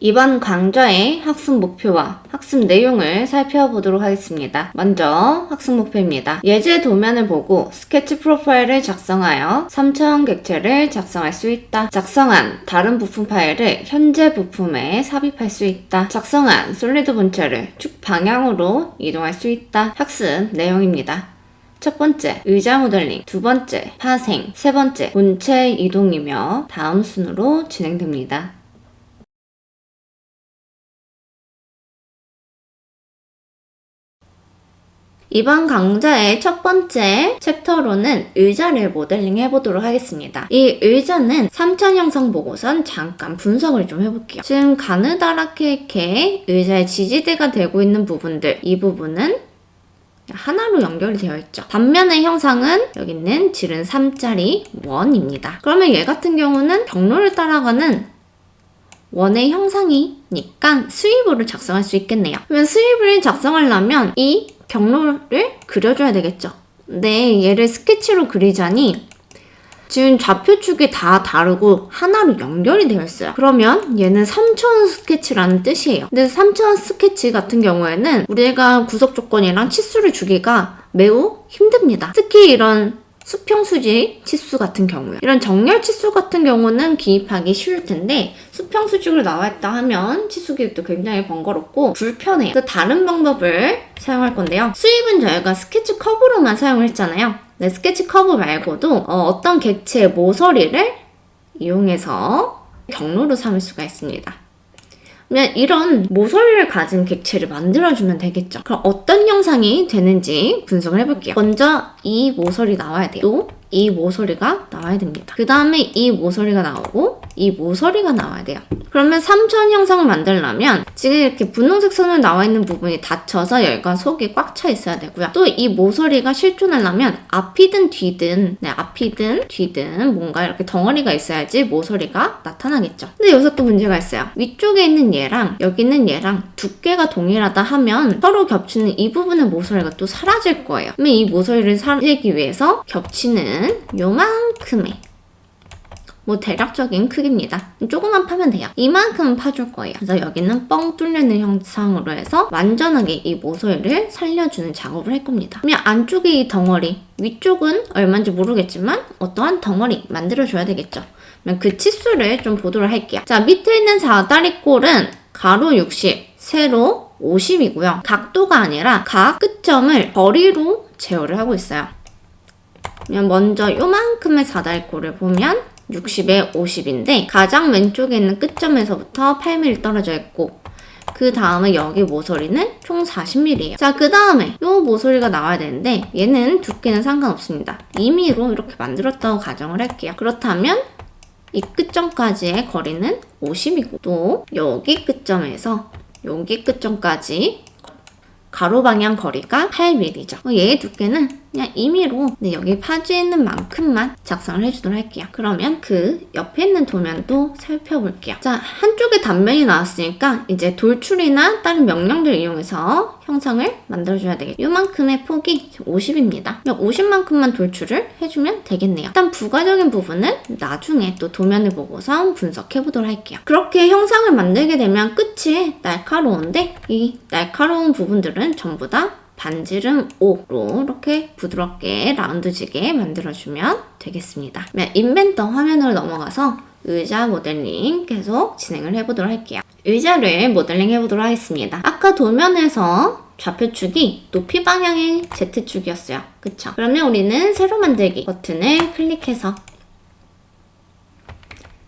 이번 강좌의 학습 목표와 학습 내용을 살펴보도록 하겠습니다. 먼저 학습 목표입니다. 예제 도면을 보고 스케치 프로파일을 작성하여 3차원 객체를 작성할 수 있다. 작성한 다른 부품 파일을 현재 부품에 삽입할 수 있다. 작성한 솔리드 본체를 축 방향으로 이동할 수 있다. 학습 내용입니다. 첫 번째, 의자 모델링. 두 번째, 파생. 세 번째, 본체 이동이며 다음 순으로 진행됩니다. 이번 강좌의 첫 번째 챕터로는 의자를 모델링 해보도록 하겠습니다. 이 의자는 3차 영상 보고선 잠깐 분석을 좀 해볼게요. 지금 가느다랗게 이렇게 의자의 지지대가 되고 있는 부분들, 이 부분은 하나로 연결이 되어 있죠. 반면의 형상은 여기 있는 질은 3짜리 원입니다. 그러면 얘 같은 경우는 경로를 따라가는 원의 형상이니까 스위브를 작성할 수 있겠네요. 그러면 스위브를 작성하려면 이 경로를 그려줘야 되겠죠. 근데 얘를 스케치로 그리자니 지금 좌표축이 다 다르고 하나로 연결이 되어 있어요. 그러면 얘는 3차원 스케치라는 뜻이에요. 근데 3차원 스케치 같은 경우에는 우리가 구석 조건이랑 치수를 주기가 매우 힘듭니다. 특히 이런 수평수직 치수 같은 경우요. 이런 정렬 치수 같은 경우는 기입하기 쉬울 텐데 수평수직으로 나와있다 하면 치수 기입도 굉장히 번거롭고 불편해요. 그 다른 방법을 사용할 건데요. 수입은 저희가 스케치 커브로만 사용을 했잖아요. 네, 스케치 커브 말고도 어떤 객체의 모서리를 이용해서 경로로 삼을 수가 있습니다. 그러면 이런 모서리를 가진 객체를 만들어주면 되겠죠. 그럼 어떤 형상이 되는지 분석을 해볼게요. 먼저 이 모서리 나와야 돼요. 또 이 모서리가 나와야 됩니다. 그 다음에 이 모서리가 나오고 이 모서리가 나와야 돼요. 그러면 3차원 형상을 만들려면 지금 이렇게 분홍색 선으로 나와 있는 부분이 닫혀서 열과 속이 꽉 차 있어야 되고요. 또 이 모서리가 실존하려면 앞이든 뒤든 앞이든 뒤든 뭔가 이렇게 덩어리가 있어야지 모서리가 나타나겠죠. 근데 여기서 또 문제가 있어요. 위쪽에 있는 얘랑 여기 있는 얘랑 두께가 동일하다 하면 서로 겹치는 이 부분의 모서리가 또 사라질 거예요. 그러면 이 모서리를 살리기 위해서 겹치는 요만큼의 대략적인 크기입니다. 조금만 파면 돼요. 이만큼은 파줄 거예요. 그래서 여기는 뻥 뚫리는 형상으로 해서 완전하게 이 모서리를 살려주는 작업을 할 겁니다. 그러면 안쪽에 이 덩어리, 위쪽은 얼마인지 모르겠지만 어떠한 덩어리 만들어줘야 되겠죠. 그러면 그 치수를 좀 보도록 할게요. 자, 밑에 있는 사다리꼴은 가로 60, 세로 50이고요. 각도가 아니라 각 끝점을 거리로 제어를 하고 있어요. 그러면 먼저 요만큼의 사다리꼴을 보면 60에 50인데 가장 왼쪽에 있는 끝점에서부터 8mm 떨어져 있고 그 다음에 여기 모서리는 총 40mm예요. 자, 그 다음에 요 모서리가 나와야 되는데 얘는 두께는 상관없습니다. 2mm로 이렇게 만들었다고 가정을 할게요. 그렇다면 이 끝점까지의 거리는 50이고 또 여기 끝점에서 여기 끝점까지 가로 방향 거리가 8mm죠. 얘의 두께는 그냥 2mm로 여기 파지 있는 만큼만 작성을 해주도록 할게요. 그러면 그 옆에 있는 도면도 살펴볼게요. 자, 한쪽에 단면이 나왔으니까 이제 돌출이나 다른 명령들을 이용해서 형상을 만들어줘야 되겠죠. 요만큼의 폭이 50입니다. 50만큼만 돌출을 해주면 되겠네요. 일단 부가적인 부분은 나중에 또 도면을 보고서 분석해보도록 할게요. 그렇게 형상을 만들게 되면 끝이 날카로운데 이 날카로운 부분들은 전부 다 반지름 5로 이렇게 부드럽게 라운드지게 만들어주면 되겠습니다. 인벤터 화면으로 넘어가서 의자 모델링 계속 진행을 해보도록 할게요. 의자를 모델링 해보도록 하겠습니다. 아까 도면에서 좌표축이 높이 방향의 Z축이었어요. 그쵸? 그러면 우리는 새로 만들기 버튼을 클릭해서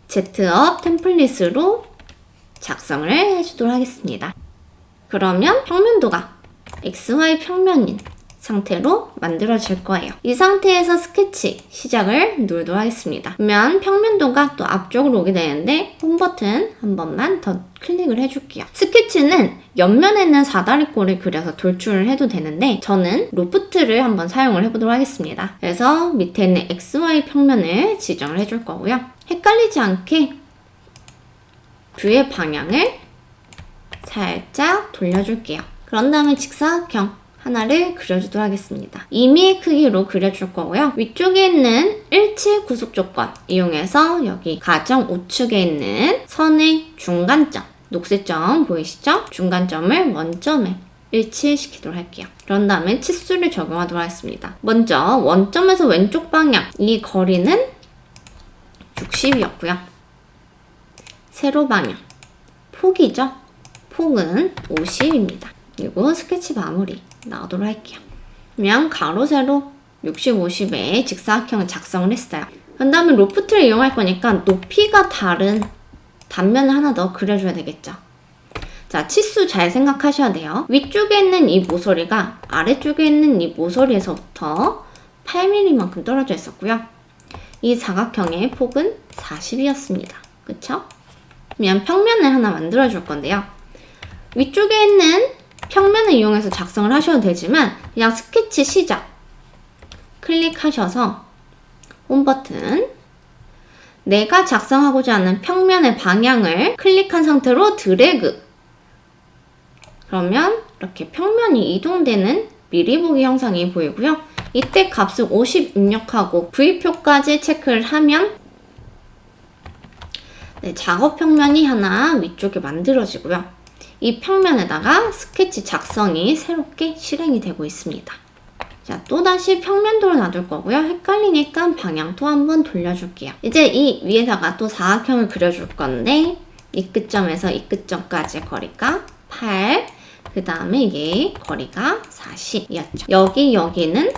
Z업 템플릿으로 작성을 해주도록 하겠습니다. 그러면 평면도가 XY 평면인 상태로 만들어질 거예요. 이 상태에서 스케치 시작을 누르도록 하겠습니다. 그러면 평면도가 또 앞쪽으로 오게 되는데 홈 버튼 한 번만 더 클릭을 해줄게요. 스케치는 옆면에 있는 사다리꼴을 그려서 돌출을 해도 되는데 저는 로프트를 한번 사용을 해보도록 하겠습니다. 그래서 밑에 있는 XY 평면을 지정을 해줄 거고요. 헷갈리지 않게 뷰의 방향을 살짝 돌려줄게요. 그런 다음에 직사각형 하나를 그려주도록 하겠습니다. 2mm 크기로 그려줄 거고요. 위쪽에 있는 일치 구속 조건 이용해서 여기 가정 우측에 있는 선의 중간점 녹색 점 보이시죠? 중간점을 원점에 일치시키도록 할게요. 그런 다음에 치수를 적용하도록 하겠습니다. 먼저 원점에서 왼쪽 방향 이 거리는 60이었고요. 세로 방향 폭이죠? 폭은 50입니다. 그리고 스케치 마무리 나오도록 할게요. 그러면 가로 세로 60, 50의 직사각형을 작성을 했어요. 그 다음에 로프트를 이용할 거니까 높이가 다른 단면을 하나 더 그려줘야 되겠죠. 자, 치수 잘 생각하셔야 돼요. 위쪽에 있는 이 모서리가 아래쪽에 있는 이 모서리에서부터 8mm만큼 떨어져 있었고요. 이 사각형의 폭은 40이었습니다. 그쵸? 그러면 평면을 하나 만들어 줄 건데요. 위쪽에 있는 평면을 이용해서 작성을 하셔도 되지만 그냥 스케치 시작 클릭하셔서 홈 버튼 내가 작성하고자 하는 평면의 방향을 클릭한 상태로 드래그 그러면 이렇게 평면이 이동되는 미리 보기 형상이 보이고요. 이때 값을 50 입력하고 V표까지 체크를 하면 작업 평면이 하나 위쪽에 만들어지고요. 이 평면에다가 스케치 작성이 새롭게 실행이 되고 있습니다. 자, 또다시 평면도를 놔둘 거고요. 헷갈리니까 방향도 한번 돌려줄게요. 이제 이 위에다가 또 사각형을 그려줄 건데 이 끝점에서 이 끝점까지 거리가 8, 그 다음에 이게 거리가 40이었죠. 여기는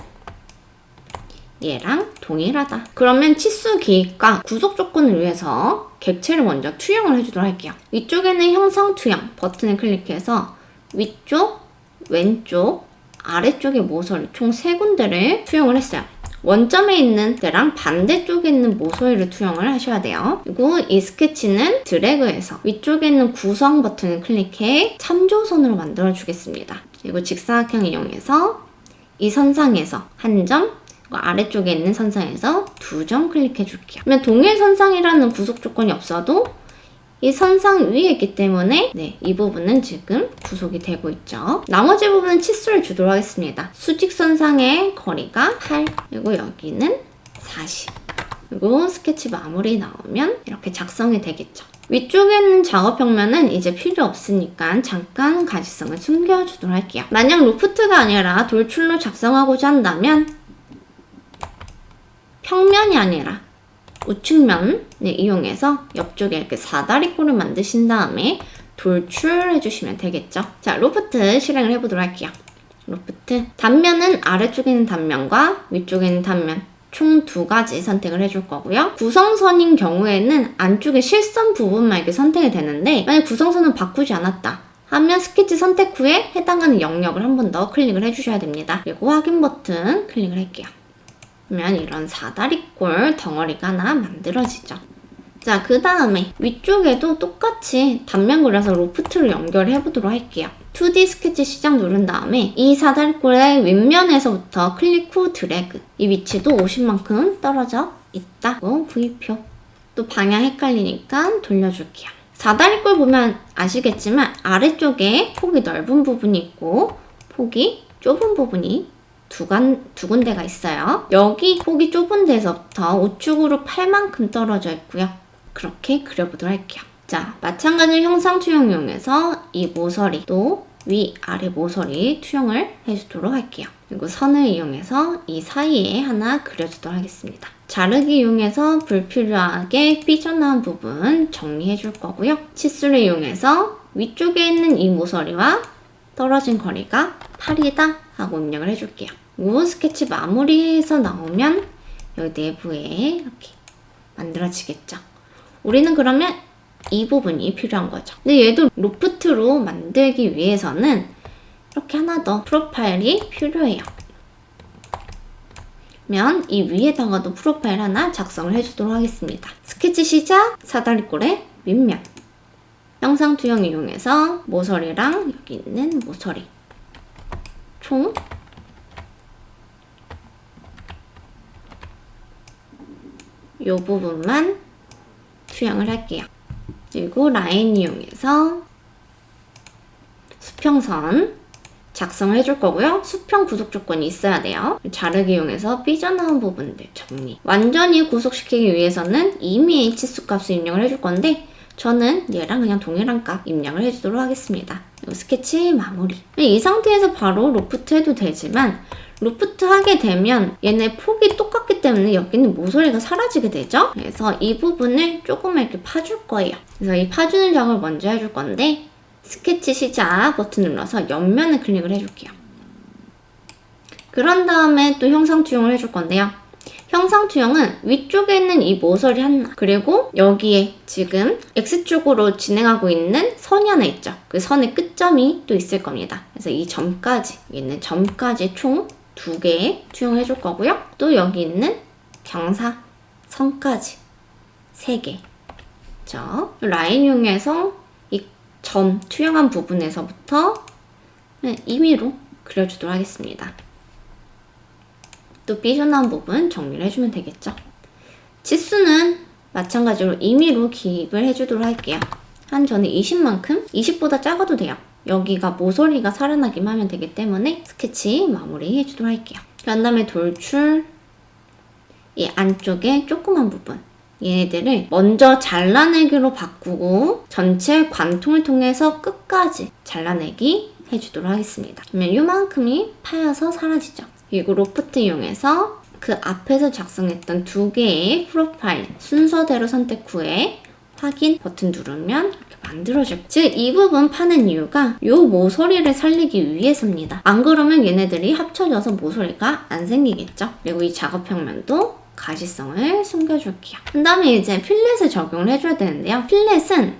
얘랑 동일하다. 그러면 치수 기입과 구속 조건을 위해서 객체를 먼저 투영을 해주도록 할게요. 위쪽에는 형상 투영 버튼을 클릭해서 위쪽, 왼쪽, 아래쪽의 모서리 총 3군데를 투영을 했어요. 원점에 있는 데랑 반대쪽에 있는 모서리를 투영을 하셔야 돼요. 그리고 이 스케치는 드래그해서 위쪽에 있는 구성 버튼을 클릭해 참조선으로 만들어 주겠습니다. 그리고 직사각형 이용해서 이 선상에서 한 점, 아래쪽에 있는 선상에서 2점 클릭해 줄게요. 그러면 동일 선상이라는 구속 조건이 없어도 이 선상 위에 있기 때문에 이 부분은 지금 구속이 되고 있죠. 나머지 부분은 치수를 주도록 하겠습니다. 수직선상의 거리가 8, 그리고 여기는 40. 그리고 스케치 마무리 나오면 이렇게 작성이 되겠죠. 위쪽에 있는 작업 평면은 이제 필요 없으니까 잠깐 가시성을 숨겨주도록 할게요. 만약 로프트가 아니라 돌출로 작성하고자 한다면 평면이 아니라 우측면을 이용해서 옆쪽에 이렇게 사다리꼴을 만드신 다음에 돌출해 주시면 되겠죠. 자, 로프트 실행을 해보도록 할게요. 로프트 단면은 아래쪽에 있는 단면과 위쪽에 있는 단면 총 2가지 선택을 해줄 거고요. 구성선인 경우에는 안쪽에 실선 부분만 이렇게 선택이 되는데 만약 구성선은 바꾸지 않았다 하면 스케치 선택 후에 해당하는 영역을 한 번 더 클릭을 해주셔야 됩니다. 그리고 확인 버튼 클릭을 할게요. 그러면 이런 사다리꼴 덩어리가 하나 만들어지죠. 자, 그 다음에 위쪽에도 똑같이 단면 그려서 로프트로 연결해 보도록 할게요. 2D 스케치 시작 누른 다음에 이 사다리꼴의 윗면에서부터 클릭 후 드래그 이 위치도 50만큼 떨어져 있다고 V표 또 방향 헷갈리니까 돌려줄게요. 사다리꼴 보면 아시겠지만 아래쪽에 폭이 넓은 부분이 있고 폭이 좁은 부분이 두 군데가 있어요. 여기 폭이 좁은 데서부터 우측으로 8만큼 떨어져 있고요. 그렇게 그려보도록 할게요. 자, 마찬가지로 형상 투영 이용해서 이 모서리 또 위, 아래 모서리 투영을 해주도록 할게요. 그리고 선을 이용해서 이 사이에 하나 그려주도록 하겠습니다. 자르기 이용해서 불필요하게 삐져나온 부분 정리해 줄 거고요. 치수를 이용해서 위쪽에 있는 이 모서리와 떨어진 거리가 8이다 하고 입력을 해줄게요. 우 스케치 마무리해서 나오면 여기 내부에 이렇게 만들어지겠죠. 우리는 그러면 이 부분이 필요한 거죠. 근데 얘도 로프트로 만들기 위해서는 이렇게 하나 더 프로파일이 필요해요. 그러면 이 위에다가도 프로파일 하나 작성을 해주도록 하겠습니다. 스케치 시작, 사다리꼴의 윗면 형상 투영 이용해서 모서리랑 여기 있는 모서리 총 이 부분만 투영을 할게요. 그리고 라인 이용해서 수평선 작성을 해줄 거고요. 수평 구속 조건이 있어야 돼요. 자르기 이용해서 삐져나온 부분들 정리. 완전히 구속시키기 위해서는 이미 치수 값을 입력을 해줄 건데 저는 얘랑 그냥 동일한 값 입력을 해주도록 하겠습니다. 스케치 마무리. 이 상태에서 바로 로프트 해도 되지만 로프트 하게 되면 얘네 폭이 똑같기 때문에 여기는 모서리가 사라지게 되죠. 그래서 이 부분을 조금만 이렇게 파줄 거예요. 그래서 이 파주는 작업을 먼저 해줄 건데 스케치 시작 버튼 눌러서 옆면을 클릭을 해줄게요. 그런 다음에 또 형상 투영을 해줄 건데요. 형상 투영은 위쪽에 있는 이 모서리 하나, 그리고 여기에 지금 X축으로 진행하고 있는 선이 하나 있죠. 그 선의 끝점이 또 있을 겁니다. 그래서 이 점까지, 있는 점까지 총 2개 투영을 해줄 거고요. 또 여기 있는 경사 선까지 3개. 저 라인 이용해서 이 점 투영한 부분에서부터 임의로 그려주도록 하겠습니다. 또 삐져나온 부분 정리를 해주면 되겠죠. 치수는 마찬가지로 임의로 기입을 해주도록 할게요. 한 저는 20만큼? 20보다 작아도 돼요. 여기가 모서리가 살아나기만 하면 되기 때문에 스케치 마무리 해주도록 할게요. 그 다음에 돌출, 이 안쪽에 조그만 부분, 얘네들을 먼저 잘라내기로 바꾸고 전체 관통을 통해서 끝까지 잘라내기 해주도록 하겠습니다. 그러면 이만큼이 파여서 사라지죠. 그리고 로프트 이용해서 그 앞에서 작성했던 2개의 프로파일 순서대로 선택 후에 확인 버튼 누르면 이렇게 만들어질 거예요. 즉 이 부분 파는 이유가 이 모서리를 살리기 위해서입니다. 안 그러면 얘네들이 합쳐져서 모서리가 안 생기겠죠. 그리고 이 작업 평면도 가시성을 숨겨줄게요. 그 다음에 이제 필렛을 적용을 해줘야 되는데요. 필렛은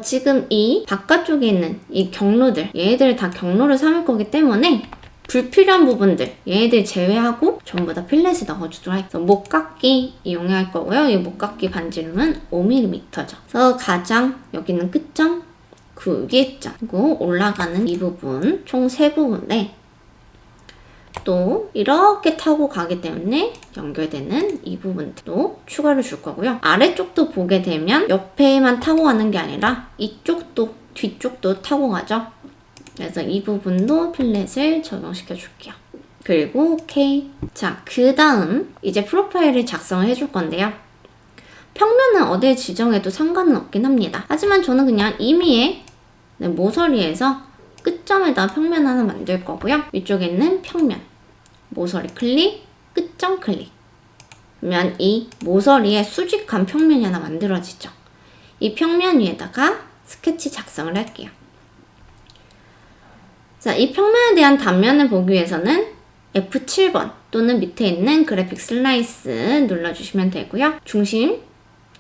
지금 이 바깥쪽에 있는 이 경로들, 얘네들 다 경로를 삼을 거기 때문에 불필요한 부분들, 얘네들 제외하고 전부 다 필렛에 넣어주도록 할게요. 목깎기 이용할 거고요. 이 목깎기 반지름은 5mm죠. 그래서 가장 여기 있는 끝점, 그 위에 점, 그리고 올라가는 이 부분, 총 3부분에 또 이렇게 타고 가기 때문에 연결되는 이 부분도 추가로 줄 거고요. 아래쪽도 보게 되면 옆에만 타고 가는 게 아니라 이쪽도, 뒤쪽도 타고 가죠. 그래서 이 부분도 필렛을 적용시켜 줄게요. 그리고 오케이. 자, 그 다음 이제 프로파일을 작성을 해줄 건데요. 평면은 어디에 지정해도 상관은 없긴 합니다. 하지만 저는 그냥 임의의 모서리에서 끝점에다 평면 하나 만들 거고요. 위쪽에 있는 평면, 모서리 클릭, 끝점 클릭. 그러면 이 모서리에 수직한 평면이 하나 만들어지죠. 이 평면 위에다가 스케치 작성을 할게요. 자, 이 평면에 대한 단면을 보기 위해서는 F7번 또는 밑에 있는 그래픽 슬라이스 눌러주시면 되고요. 중심점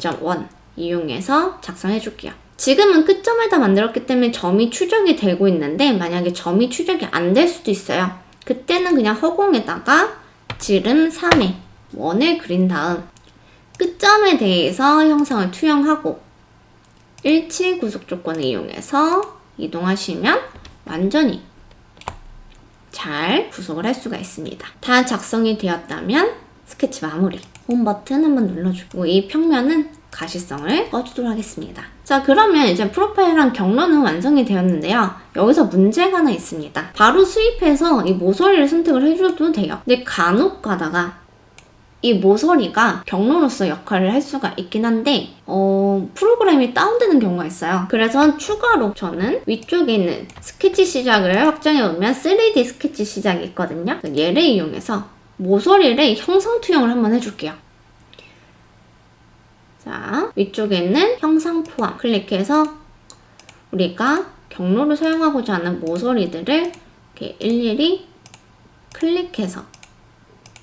1 이용해서 작성해 줄게요. 지금은 끝점에다 만들었기 때문에 점이 추적이 되고 있는데 만약에 점이 추적이 안 될 수도 있어요. 그때는 그냥 허공에다가 지름 3의 원을 그린 다음 끝점에 대해서 형상을 투영하고 일치 구속 조건을 이용해서 이동하시면 완전히 잘 구속을 할 수가 있습니다. 다 작성이 되었다면 스케치 마무리, 홈 버튼 한번 눌러주고 이 평면은 가시성을 꺼주도록 하겠습니다. 자, 그러면 이제 프로파일랑 경로는 완성이 되었는데요. 여기서 문제가 하나 있습니다. 바로 수입해서 이 모서리를 선택을 해줘도 돼요. 근데 간혹 가다가 이 모서리가 경로로서 역할을 할 수가 있긴 한데 프로그램이 다운되는 경우가 있어요. 그래서 추가로 저는 위쪽에 있는 스케치 시작을 확장해 보면 3D 스케치 시작이 있거든요. 얘를 이용해서 모서리를 형상 투영을 한번 해줄게요. 자, 위쪽에 있는 형상 포함 클릭해서 우리가 경로를 사용하고자 하는 모서리들을 이렇게 일일이 클릭해서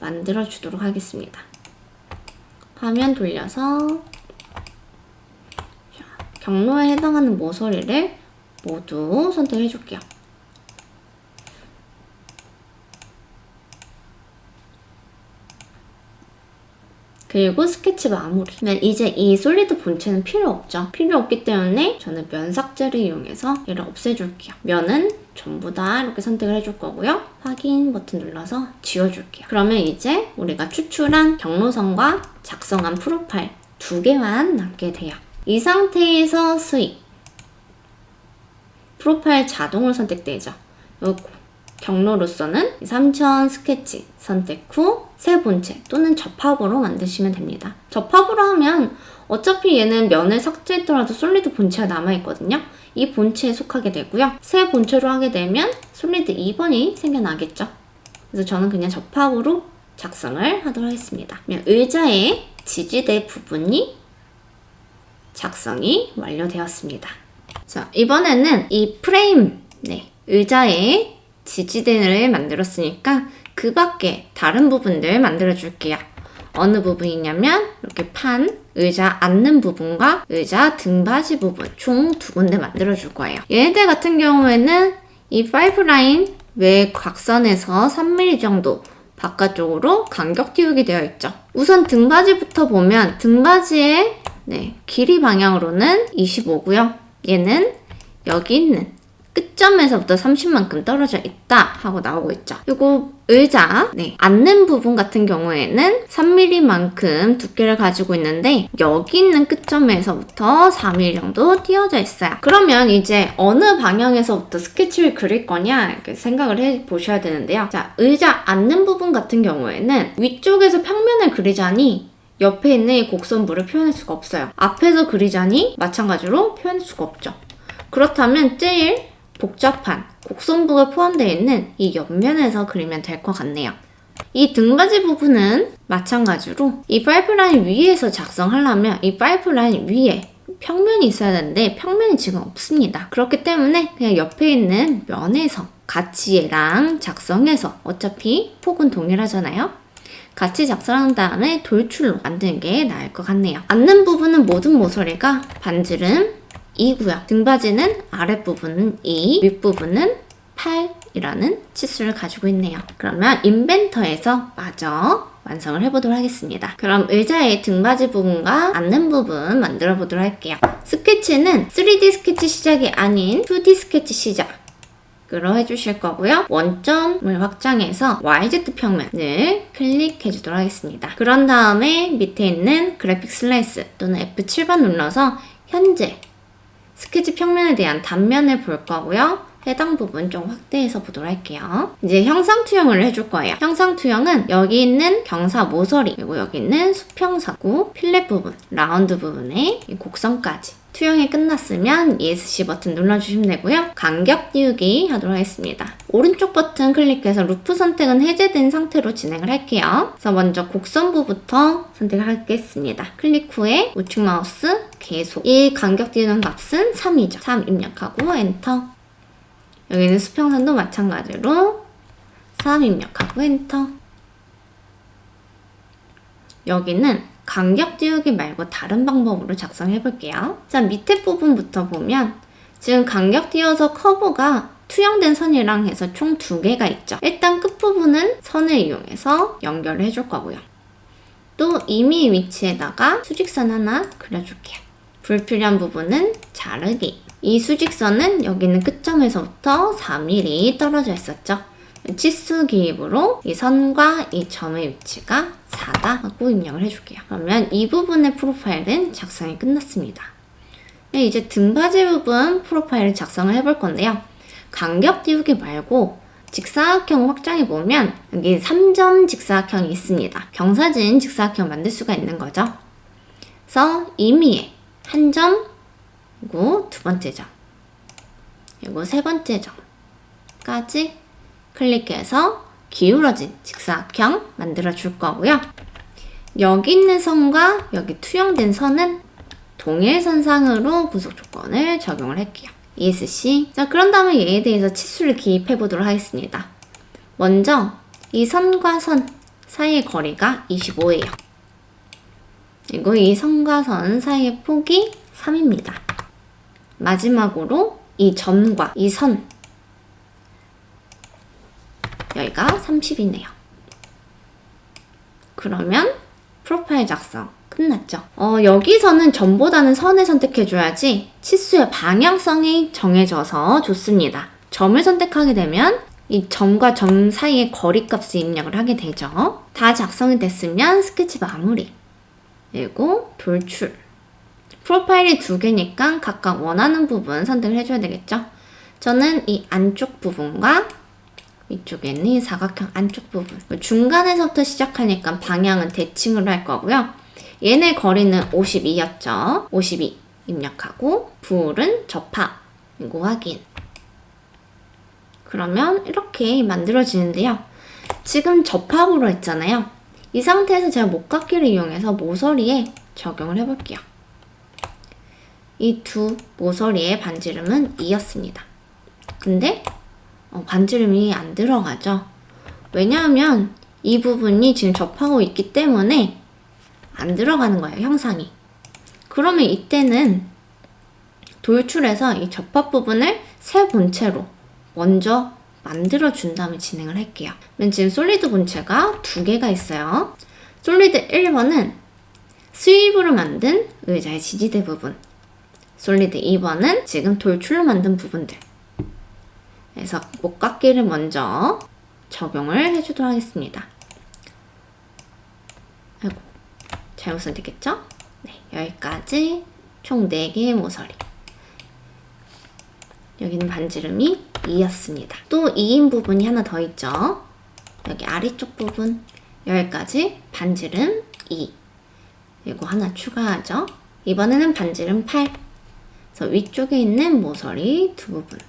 만들어 주도록 하겠습니다. 화면 돌려서 경로에 해당하는 모서리를 모두 선택해 줄게요. 그리고 스케치 마무리. 이제 이 솔리드 본체는 필요 없죠. 필요 없기 때문에 저는 면 삭제를 이용해서 얘를 없애줄게요. 면은 전부 다 이렇게 선택을 해줄 거고요. 확인 버튼 눌러서 지워줄게요. 그러면 이제 우리가 추출한 경로선과 작성한 프로파일 2개만 남게 돼요. 이 상태에서 수익. 프로파일 자동으로 선택되죠. 요거 경로로서는 3000 스케치 선택 후 새 본체 또는 접합으로 만드시면 됩니다. 접합으로 하면 어차피 얘는 면을 삭제했더라도 솔리드 본체가 남아있거든요. 이 본체에 속하게 되고요. 새 본체로 하게 되면 솔리드 2번이 생겨나겠죠. 그래서 저는 그냥 접합으로 작성을 하도록 하겠습니다. 의자의 지지대 부분이 작성이 완료되었습니다. 자, 이번에는 이 프레임, 의자의 지지대를 만들었으니까 그 밖에 다른 부분들 만들어 줄게요. 어느 부분이냐면 이렇게 판, 의자 앉는 부분과 의자 등받이 부분 총 2군데 만들어 줄 거예요. 얘네들 같은 경우에는 이 파이프라인 외 각선에서 3mm 정도 바깥쪽으로 간격 띄우게 되어 있죠. 우선 등받이부터 보면 등받이의 길이 방향으로는 25고요. 얘는 여기 있는 끝점에서부터 30만큼 떨어져 있다 하고 나오고 있죠. 그리고 의자 앉는 부분 같은 경우에는 3mm만큼 두께를 가지고 있는데 여기 있는 끝점에서부터 4mm 정도 띄어져 있어요. 그러면 이제 어느 방향에서부터 스케치를 그릴 거냐 이렇게 생각을 해보셔야 되는데요. 자, 의자 앉는 부분 같은 경우에는 위쪽에서 평면을 그리자니 옆에 있는 이 곡선부를 표현할 수가 없어요. 앞에서 그리자니 마찬가지로 표현할 수가 없죠. 그렇다면 제일 복잡한 곡선부가 포함되어 있는 이 옆면에서 그리면 될 것 같네요. 이 등받이 부분은 마찬가지로 이 파이프라인 위에서 작성하려면 이 파이프라인 위에 평면이 있어야 되는데 평면이 지금 없습니다. 그렇기 때문에 그냥 옆에 있는 면에서 같이 얘랑 작성해서 어차피 폭은 동일하잖아요. 같이 작성한 다음에 돌출로 만드는 게 나을 것 같네요. 앉는 부분은 모든 모서리가 반지름 2고요. 등받이는 아랫부분은 2, 윗부분은 8이라는 치수를 가지고 있네요. 그러면 인벤터에서 마저 완성을 해보도록 하겠습니다. 그럼 의자의 등받이 부분과 앉는 부분 만들어 보도록 할게요. 스케치는 3D 스케치 시작이 아닌 2D 스케치 시작으로 해주실 거고요. 원점을 확장해서 YZ 평면을 클릭해 주도록 하겠습니다. 그런 다음에 밑에 있는 그래픽 슬라이스 또는 F7번 눌러서 현재 스케치 평면에 대한 단면을 볼 거고요. 해당 부분 좀 확대해서 보도록 할게요. 이제 형상 투영을 해줄 거예요. 형상 투영은 여기 있는 경사 모서리, 그리고 여기 있는 수평선, 필렛 부분, 라운드 부분에 이 곡선까지 투영이 끝났으면 ESC 버튼 눌러주시면 되고요. 간격 띄우기 하도록 하겠습니다. 오른쪽 버튼 클릭해서 루프 선택은 해제된 상태로 진행을 할게요. 그래서 먼저 곡선부부터 선택을 하겠습니다. 클릭 후에 우측 마우스 계속. 이 간격 띄우는 값은 3이죠. 3 입력하고 엔터. 여기는 수평선도 마찬가지로 3 입력하고 엔터. 여기는 간격 띄우기 말고 다른 방법으로 작성해 볼게요. 자, 밑에 부분부터 보면 지금 간격 띄워서 커브가 투영된 선이랑 해서 총 2개가 있죠. 일단 끝부분은 선을 이용해서 연결을 해줄 거고요. 또 임의 위치에다가 수직선 하나 그려줄게요. 불필요한 부분은 자르기. 이 수직선은 여기 있는 끝점에서부터 4mm 떨어져 있었죠. 치수 기입으로 이 선과 이 점의 위치가 4다 하고 입력을 해줄게요. 그러면 이 부분의 프로파일은 작성이 끝났습니다. 이제 등받이 부분 프로파일을 작성을 해볼 건데요. 간격 띄우기 말고 직사각형 확장해 보면 여기 3점 직사각형이 있습니다. 경사진 직사각형 만들 수가 있는 거죠. 그래서 임의에 한 점, 그리고 두 번째 점, 그리고 세 번째 점까지 클릭해서 기울어진 직사각형 만들어 줄 거고요. 여기 있는 선과 여기 투영된 선은 동일선상으로 구속 조건을 적용을 할게요. ESC. 자, 그런 다음에 얘에 대해서 치수를 기입해 보도록 하겠습니다. 먼저 이 선과 선 사이의 거리가 25예요. 그리고 이 선과 선 사이의 폭이 3입니다. 마지막으로 이 점과 이 선 여기가 30이네요. 그러면 프로파일 작성 끝났죠. 여기서는 점보다는 선을 선택해줘야지 치수의 방향성이 정해져서 좋습니다. 점을 선택하게 되면 이 점과 점 사이의 거리값을 입력을 하게 되죠. 다 작성이 됐으면 스케치 마무리, 그리고 돌출. 프로파일이 2개니까 각각 원하는 부분 선택을 해줘야 되겠죠. 저는 이 안쪽 부분과 위쪽에 있는 이 사각형 안쪽 부분. 중간에서부터 시작하니까 방향은 대칭으로 할 거고요. 얘네 거리는 52였죠. 52 입력하고 부울은 접합. 이거 확인. 그러면 이렇게 만들어지는데요. 지금 접합으로 했잖아요. 이 상태에서 제가 목깎이를 이용해서 모서리에 적용을 해볼게요. 이 두 모서리의 반지름은 2였습니다. 근데 반지름이 안 들어가죠. 왜냐하면 이 부분이 지금 접하고 있기 때문에 안 들어가는 거예요, 형상이. 그러면 이때는 돌출해서 이 접합 부분을 새 본체로 먼저 만들어준 다음에 진행을 할게요. 지금 솔리드 본체가 두 개가 있어요. 솔리드 1번은 스윕으로 만든 의자의 지지대 부분. 솔리드 2번은 지금 돌출로 만든 부분들. 그래서 목깎이를 먼저 적용을 해주도록 하겠습니다. 아이고, 잘못 선택했죠? 네, 여기까지 총 4개의 모서리. 여기는 반지름이 2였습니다. 또 2인 부분이 하나 더 있죠? 여기 아래쪽 부분. 여기까지 반지름 2. 그리고 하나 추가하죠? 이번에는 반지름 8. 그래서 위쪽에 있는 모서리 두 부분.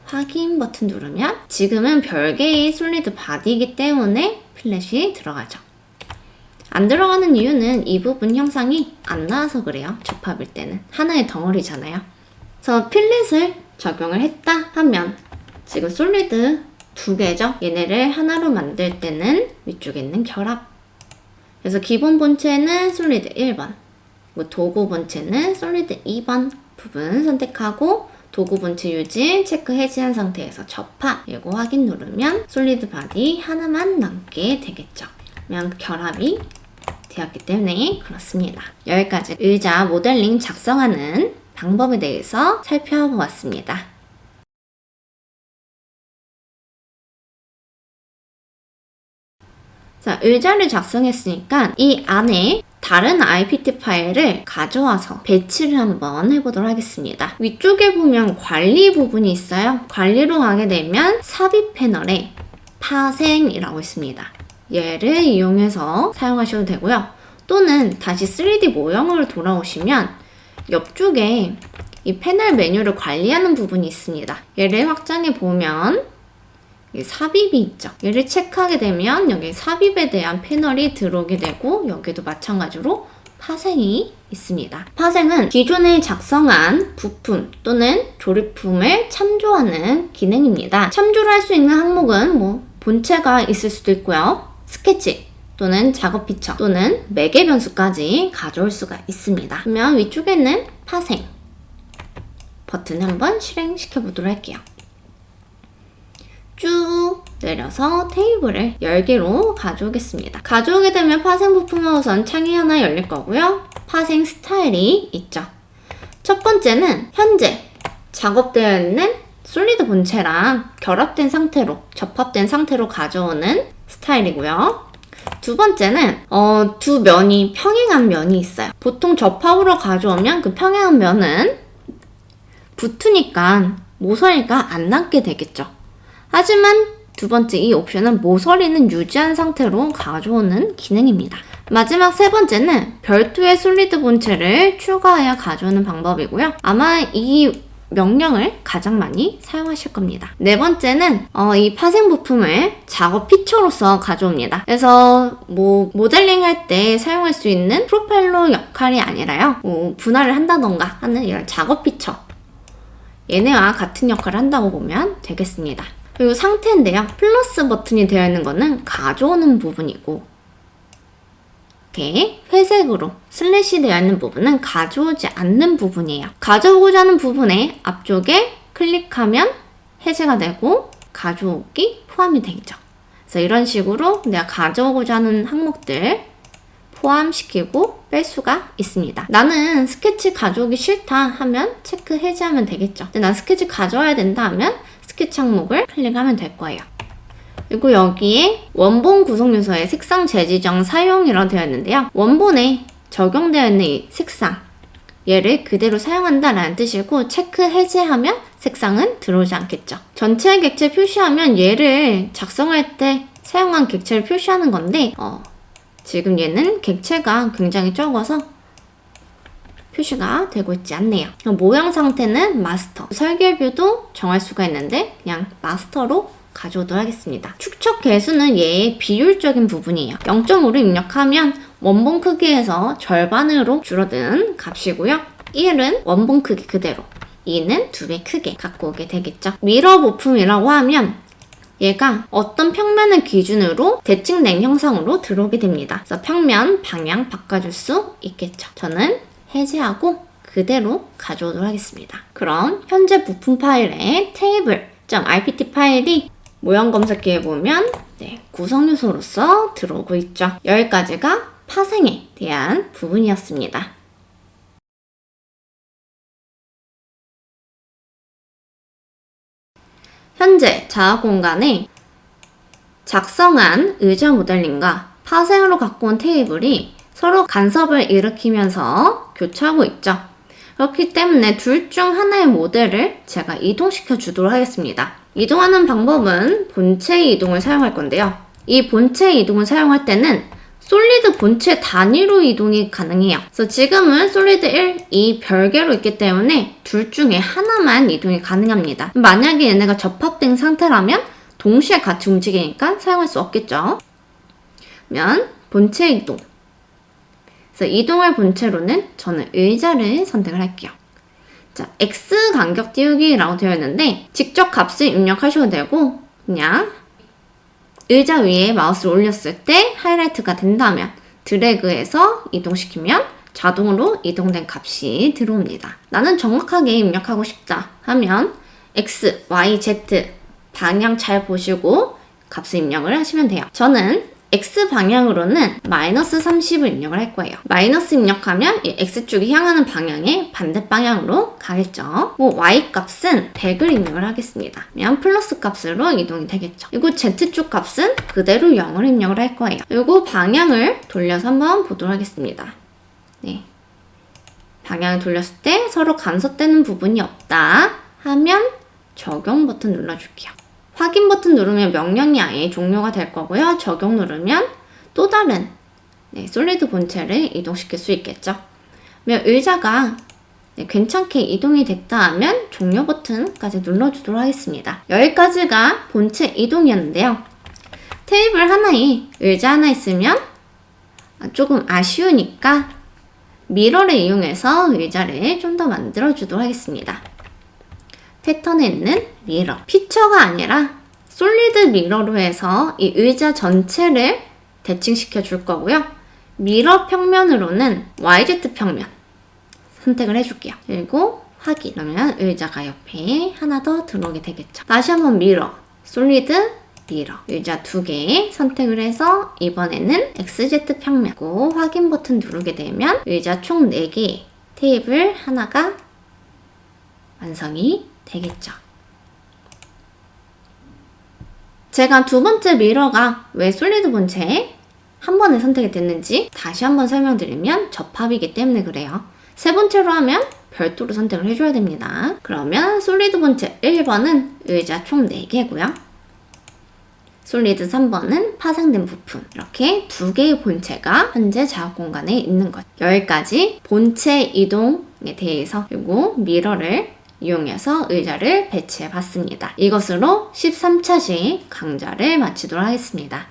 확인 버튼 누르면 지금은 별개의 솔리드 바디이기 때문에 필렛이 들어가죠. 안 들어가는 이유는 이 부분 형상이 안 나와서 그래요. 접합일 때는. 하나의 덩어리잖아요. 그래서 필렛을 적용을 했다 하면 지금 솔리드 두 개죠. 얘네를 하나로 만들 때는 위쪽에 있는 결합. 그래서 기본 본체는 솔리드 1번, 도구 본체는 솔리드 2번 부분 선택하고 도구 본체 유지, 체크 해제한 상태에서 접합, 이거 확인 누르면 솔리드 바디 하나만 남게 되겠죠. 그러면 결합이 되었기 때문에 그렇습니다. 여기까지 의자 모델링 작성하는 방법에 대해서 살펴보았습니다. 자, 의자를 작성했으니까 이 안에 다른 IPT 파일을 가져와서 배치를 한번 해보도록 하겠습니다. 위쪽에 보면 관리 부분이 있어요. 관리로 가게 되면 삽입 패널에 파생이라고 있습니다. 얘를 이용해서 사용하셔도 되고요. 또는 다시 3D 모형으로 돌아오시면 옆쪽에 이 패널 메뉴를 관리하는 부분이 있습니다. 얘를 확장해 보면 삽입이 있죠. 얘를 체크하게 되면 여기 삽입에 대한 패널이 들어오게 되고 여기도 마찬가지로 파생이 있습니다. 파생은 기존에 작성한 부품 또는 조립품을 참조하는 기능입니다. 참조를 할 수 있는 항목은 본체가 있을 수도 있고요. 스케치 또는 작업 피처 또는 매개 변수까지 가져올 수가 있습니다. 그러면 위쪽에 있는 파생 버튼 한번 실행시켜 보도록 할게요. 쭉 내려서 테이블을 10개로 가져오겠습니다. 가져오게 되면 파생 부품과 우선 창이 하나 열릴 거고요. 파생 스타일이 있죠. 첫 번째는 현재 작업되어 있는 솔리드 본체랑 결합된 상태로, 접합된 상태로 가져오는 스타일이고요. 두 번째는 두 면이 평행한 면이 있어요. 보통 접합으로 가져오면 그 평행한 면은 붙으니까 모서리가 안 남게 되겠죠. 하지만 두 번째 이 옵션은 모서리는 유지한 상태로 가져오는 기능입니다. 마지막 세 번째는 별도의 솔리드 본체를 추가하여 가져오는 방법이고요. 아마 이 명령을 가장 많이 사용하실 겁니다. 네 번째는 이 파생 부품을 작업 피처로서 가져옵니다. 그래서 모델링 할 때 사용할 수 있는 프로펠러 역할이 아니라요. 분할을 한다던가 하는 이런 작업 피처. 얘네와 같은 역할을 한다고 보면 되겠습니다. 그리고 상태인데요. 플러스 버튼이 되어 있는 거는 가져오는 부분이고 이렇게 회색으로 슬래시 되어 있는 부분은 가져오지 않는 부분이에요. 가져오고자 하는 부분에 앞쪽에 클릭하면 해제가 되고 가져오기 포함이 되죠. 그래서 이런 식으로 내가 가져오고자 하는 항목들 포함시키고 뺄 수가 있습니다. 나는 스케치 가져오기 싫다 하면 체크 해제하면 되겠죠. 근데 난 스케치 가져와야 된다 하면 스케치 항목을 클릭하면 될 거예요. 그리고 여기에 원본 구성 요소의 색상 재지정 사용이라고 되어 있는데요. 원본에 적용되어 있는 이 색상 얘를 그대로 사용한다라는 뜻이고 체크 해제하면 색상은 들어오지 않겠죠. 전체 객체 표시하면 얘를 작성할 때 사용한 객체를 표시하는 건데 지금 얘는 객체가 굉장히 적어서 표시가 되고 있지 않네요. 모양 상태는 마스터. 설계 뷰도 정할 수가 있는데 그냥 마스터로 가져오도록 하겠습니다. 축척 개수는 얘의 비율적인 부분이에요. 0.5를 입력하면 원본 크기에서 절반으로 줄어든 값이고요. 1은 원본 크기 그대로, 2는 2배 크게 갖고 오게 되겠죠. 미러 부품이라고 하면 얘가 어떤 평면을 기준으로 대칭된 형상으로 들어오게 됩니다. 그래서 평면, 방향 바꿔줄 수 있겠죠. 저는 해제하고 그대로 가져오도록 하겠습니다. 그럼 현재 부품 파일에 table.rpt 파일이 모형 검색기에 보면 구성 요소로서 들어오고 있죠. 여기까지가 파생에 대한 부분이었습니다. 현재 자아 공간에 작성한 의자 모델링과 파생으로 갖고 온 테이블이 서로 간섭을 일으키면서 교차하고 있죠. 그렇기 때문에 둘 중 하나의 모델을 제가 이동시켜 주도록 하겠습니다. 이동하는 방법은 본체 이동을 사용할 건데요. 이 본체 이동을 사용할 때는 솔리드 본체 단위로 이동이 가능해요. 그래서 지금은 솔리드 1, 2 별개로 있기 때문에 둘 중에 하나만 이동이 가능합니다. 만약에 얘네가 접합된 상태라면 동시에 같이 움직이니까 사용할 수 없겠죠. 그러면 본체 이동. 그래서 이동할 본체로는 저는 의자를 선택을 할게요. 자, X 간격 띄우기라고 되어 있는데 직접 값을 입력하셔도 되고 그냥 의자 위에 마우스를 올렸을 때 하이라이트가 된다면 드래그해서 이동시키면 자동으로 이동된 값이 들어옵니다. 나는 정확하게 입력하고 싶다 하면 X, Y, Z 방향 잘 보시고 값을 입력을 하시면 돼요. 저는 X 방향으로는 마이너스 30을 입력을 할 거예요. 마이너스 입력하면 이 X축이 향하는 방향의 반대 방향으로 가겠죠. Y 값은 100을 입력을 하겠습니다. 그러면 플러스 값으로 이동이 되겠죠. 그리고 Z축 값은 그대로 0을 입력을 할 거예요. 그리고 방향을 돌려서 한번 보도록 하겠습니다. 네. 방향을 돌렸을 때 서로 간섭되는 부분이 없다 하면 적용 버튼 눌러줄게요. 확인 버튼 누르면 명령이 아예 종료가 될 거고요. 적용 누르면 또 다른 솔리드 본체를 이동시킬 수 있겠죠. 그러면 의자가 괜찮게 이동이 됐다 하면 종료 버튼까지 눌러주도록 하겠습니다. 여기까지가 본체 이동이었는데요. 테이블 하나에 의자 하나 있으면 조금 아쉬우니까 미러를 이용해서 의자를 좀 더 만들어주도록 하겠습니다. 패턴에 있는 미러. 피처가 아니라 솔리드 미러로 해서 이 의자 전체를 대칭시켜 줄 거고요. 미러 평면으로는 YZ 평면 선택을 해줄게요. 그리고 확인. 그러면 의자가 옆에 하나 더 들어오게 되겠죠. 다시 한번 미러. 솔리드 미러. 의자 2개 선택을 해서 이번에는 XZ 평면. 확인 버튼 누르게 되면 의자 총 4개의 테이블 하나가 완성이 되겠죠. 제가 두 번째 미러가 왜 솔리드 본체에 한 번에 선택이 됐는지 다시 한번 설명드리면 접합이기 때문에 그래요. 세 번째로 하면 별도로 선택을 해줘야 됩니다. 그러면 솔리드 본체 1번은 의자 총 4개고요. 솔리드 3번은 파생된 부품. 이렇게 2개의 본체가 현재 작업 공간에 있는 것. 여기까지 본체 이동에 대해서 그리고 미러를 이용해서 의자를 배치해 봤습니다. 이것으로 13차식 강좌를 마치도록 하겠습니다.